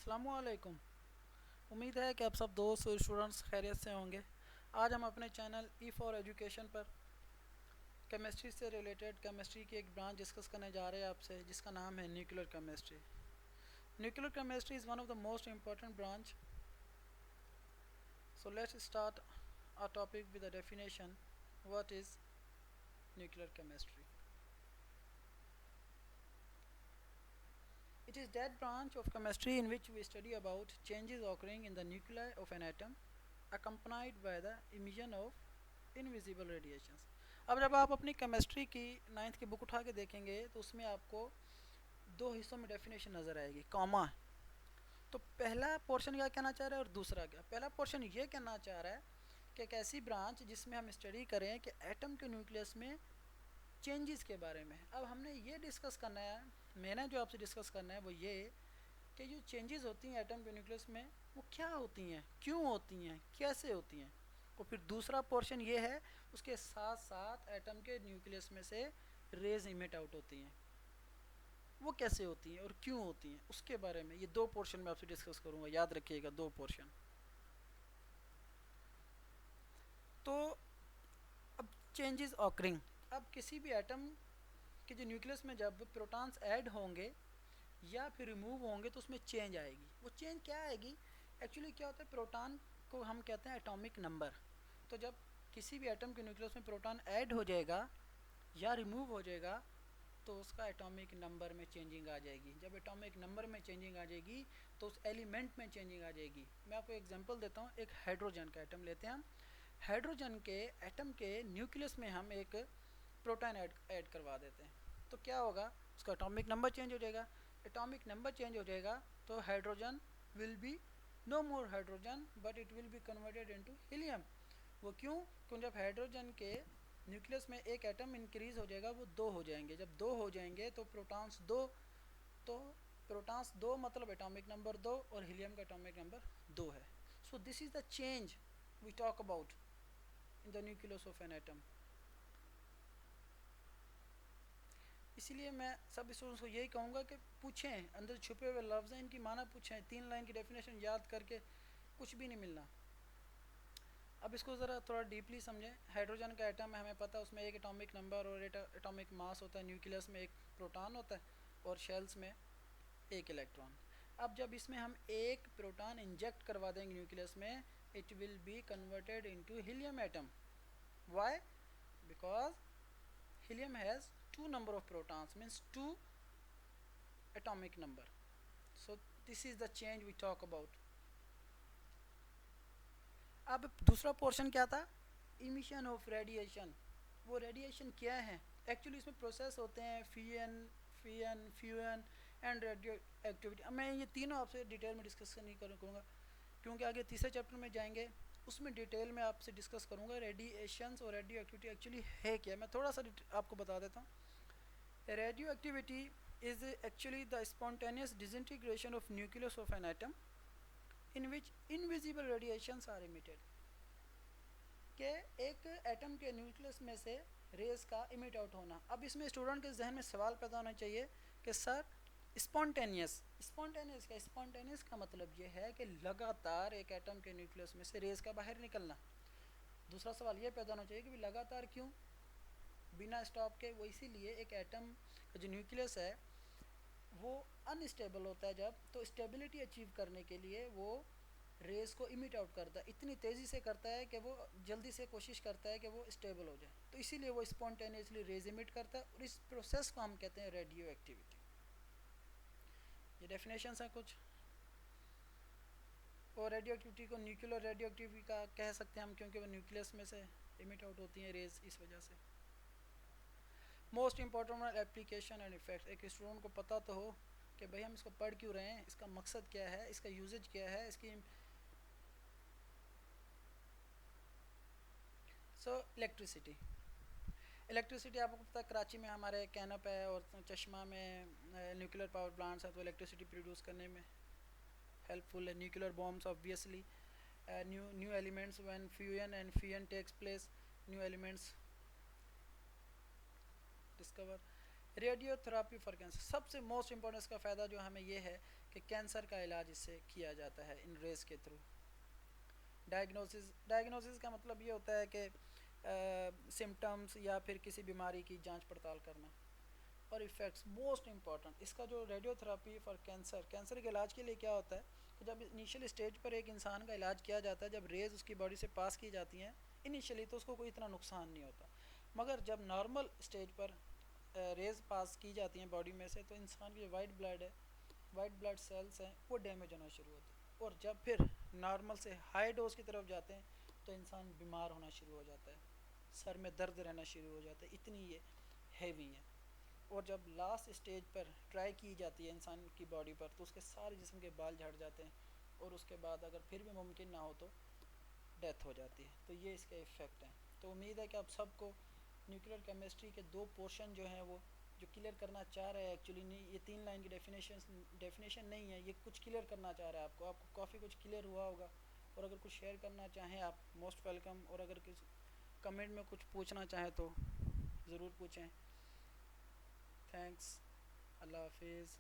अस्सलामुअलैकुम। उम्मीद है कि आप सब दोस्त और स्टूडेंट्स खैरियत से होंगे। आज हम अपने चैनल ई फॉर एजुकेशन पर केमिस्ट्री से रिलेटेड केमिस्ट्री की एक ब्रांच डिस्कस करने जा रहे हैं आपसे, जिसका नाम है nuclear chemistry. Nuclear chemistry is one of the most important branch. So let's start our topic with a definition. What is nuclear chemistry? It is that branch of chemistry in which we study about changes occurring in the nuclei of an atom accompanied by the emission of invisible radiations. अब जब आप अपनी chemistry की 9th की book उठा के देखेंगे तो उसमें आपको दो हिस्सों में डेफिनेशन नज़र आएगी, कॉमा। तो पहला पोर्शन क्या कहना चाह रहा है और दूसरा क्या? पहला पोर्शन ये कहना चाह रहा है कि एक ऐसी ब्रांच जिसमें हम स्टडी करें कि एटम के न्यूक्लियस में चेंजेस के बारे में। अब हमने ये डिस्कस करना है, मैंने जो आपसे डिस्कस करना है वो ये कि जो चेंजेस होती हैं एटम के न्यूक्लियस में वो क्या होती हैं, क्यों होती हैं, कैसे होती हैं। और फिर दूसरा पोर्शन ये है, उसके साथ साथ एटम के न्यूक्लियस में से रेज इमिट आउट होती हैं, वो कैसे होती हैं और क्यों होती हैं, उसके बारे में ये दो पोर्शन में आपसे डिस्कस करूँगा। याद रखिएगा, दो पोर्शन। तो अब चेंजेस ऑकरिंग, अब किसी भी एटम के जो न्यूक्लियस में जब प्रोटॉन्स ऐड होंगे या फिर रिमूव होंगे तो उसमें चेंज आएगी। वो चेंज क्या आएगी? एक्चुअली क्या होता है, प्रोटॉन को हम कहते हैं एटॉमिक नंबर। तो जब किसी भी एटम के न्यूक्लियस में प्रोटॉन ऐड हो जाएगा या रिमूव हो जाएगा तो उसका एटॉमिक नंबर में चेंजिंग आ जाएगी। जब एटॉमिक नंबर में चेंजिंग आ जाएगी तो उस एलिमेंट में चेंजिंग आ जाएगी। मैं आपको एग्जांपल देता हूँ, एक हाइड्रोजन का एटम लेते हैं हम। हाइड्रोजन के एटम के न्यूक्लियस में हम एक प्रोटॉन ऐड करवा देते हैं तो क्या होगा, उसका एटॉमिक नंबर चेंज हो जाएगा। एटॉमिक नंबर चेंज हो जाएगा तो hydrogen will be no more hydrogen but it will be converted into helium. वो क्यों? क्योंकि जब हाइड्रोजन के न्यूक्लियस में एक एटम इंक्रीज हो जाएगा वो दो हो जाएंगे। जब दो हो जाएंगे तो प्रोटॉन्स दो, तो प्रोटॉन्स दो मतलब एटॉमिक नंबर दो और हीलियम का एटॉमिक नंबर दो है। So this is the change we talk about in the nucleus of an atom. इसीलिए मैं सब स्टूडेंट्स को यही कहूँगा कि पूछें, अंदर छुपे हुए लफ्ज़ हैं इनकी माना पूछें। 3 लाइन की डेफिनेशन याद करके कुछ भी नहीं मिलना। अब इसको ज़रा थोड़ा डीपली समझें। हाइड्रोजन का एटम है, हमें पता है उसमें एक एटॉमिक नंबर और एटॉमिक मास होता है। न्यूक्लियस में एक प्रोटॉन होता है और शेल्स में एक इलेक्ट्रॉन। अब जब इसमें हम एक प्रोटॉन इंजेक्ट करवा देंगे न्यूक्लियस में, it will be converted into helium atom. Why? Because helium has two number of protons, means two atomic number. So this is the change we talk about. अब दूसरा पोर्शन क्या था? Emission of radiation. वो radiation क्या है? Actually इसमें process होते हैं फियन फ्यूजन एंड रेडियो एक्टिविटी। अब मैं ये तीनों आपसे डिटेल में डिस्कस नहीं करूँगा क्योंकि आगे तीसरे चैप्टर में जाएंगे, उसमें डिटेल में आपसे डिस्कस करूँगा रेडिएशंस और रेडियो एक्टिविटी एक्चुअली है क्या। मैं थोड़ा सा आपको बता देता हूँ। Radioactivity is actually the spontaneous disintegration of nucleus of an atom in which invisible radiations are emitted. के एक एटम के न्यूक्लियस में से रेस का इमिट आउट होना। अब इसमें स्टूडेंट के जहन में सवाल पैदा होना चाहिए कि सर स्पॉन्टेनियस क्या? स्पॉन्टेनियस का मतलब ये है कि लगातार एक एटम के न्यूक्लियस में से रेस का बाहर निकलना। दूसरा सवाल ये पैदा होना चाहिए कि लगातार क्यों, बिना स्टॉप के? वो इसीलिए एक एटम का जो न्यूक्लियस है वो अनस्टेबल होता है जब, तो स्टेबिलिटी अचीव करने के लिए वो रेस को इमिट आउट करता है, इतनी तेज़ी से करता है कि वो जल्दी से कोशिश करता है कि वो स्टेबल हो जाए। तो इसीलिए वो स्पॉन्टेनियसली रेज इमिट करता है और इस प्रोसेस को हम कहते हैं रेडियो एक्टिविटी। ये डेफिनेशंस हैं कुछ। और रेडियो एक्टिविटी को न्यूक्लियर रेडियो एक्टिविटी का कह सकते हैं हम, क्योंकि वो न्यूक्लियस में से इमिट आउट होती हैं रेज, इस वजह से। Most important application and effect. एक स्टूडेंट को पता तो हो कि भाई हम इसको पढ़ क्यों रहे हैं, इसका मकसद क्या है, इसका यूजेज क्या है, इसकी। सो इलेक्ट्रिसिटी आपको पता है कराची में हमारे कैनप है और चश्मा में न्यूक्लियर पावर प्लांट्स है, तो इलेक्ट्रिसिटी प्रोड्यूस करने में हेल्पफुल है। Nuclear bombs obviously, new elements when fusion and fission takes place, new elements discover. Radiotherapy for cancer, सबसे मोस्ट इम्पोर्टेंट इसका फ़ायदा जो हमें ये है कि कैंसर का इलाज इससे किया जाता है इन रेज के थ्रू। डायग्नोसिस का मतलब ये होता है कि सिम्टम्स या फिर किसी बीमारी की जांच पड़ताल करना। और इफ़ेक्ट्स मोस्ट इम्पॉर्टेंट, इसका जो रेडियोथेरापी फॉर कैंसर के इलाज के लिए क्या होता है कि जब इनिशियल स्टेज पर एक इंसान का इलाज किया जाता है, जब रेज उसकी बॉडी से पास की जाती हैं इनिशियली तो उसको कोई इतना नुकसान नहीं होता, मगर जब नॉर्मल स्टेज पर रेज पास की जाती हैं बॉडी में से तो इंसान की जो वाइट ब्लड सेल्स हैं वो डैमेज होना शुरू होते हैं। और जब फिर नॉर्मल से हाई डोज की तरफ जाते हैं तो इंसान बीमार होना शुरू हो जाता है, सर में दर्द रहना शुरू हो जाता है, इतनी ये हैवी है। और जब लास्ट स्टेज पर ट्राई की जाती है इंसान की बॉडी पर तो उसके सारे जिस्म के बाल झड़ जाते हैं और उसके बाद अगर फिर भी मुमकिन ना हो तो डेथ हो जाती है। तो ये इसके इफ़ेक्ट हैं। तो उम्मीद है कि आप सबको न्यूक्लियर केमिस्ट्री के 2 पोर्शन जो हैं वो जो क्लियर करना चाह रहे हैं, एक्चुअली नहीं ये 3 लाइन की डेफिनेशन नहीं है, ये कुछ क्लियर करना चाह रहा है आपको काफ़ी कुछ क्लियर हुआ होगा। और अगर कुछ शेयर करना चाहें आप मोस्ट वेलकम, और अगर किसी कमेंट में कुछ पूछना चाहें तो ज़रूर पूछें। थैंक्स, अल्लाह हाफिज़।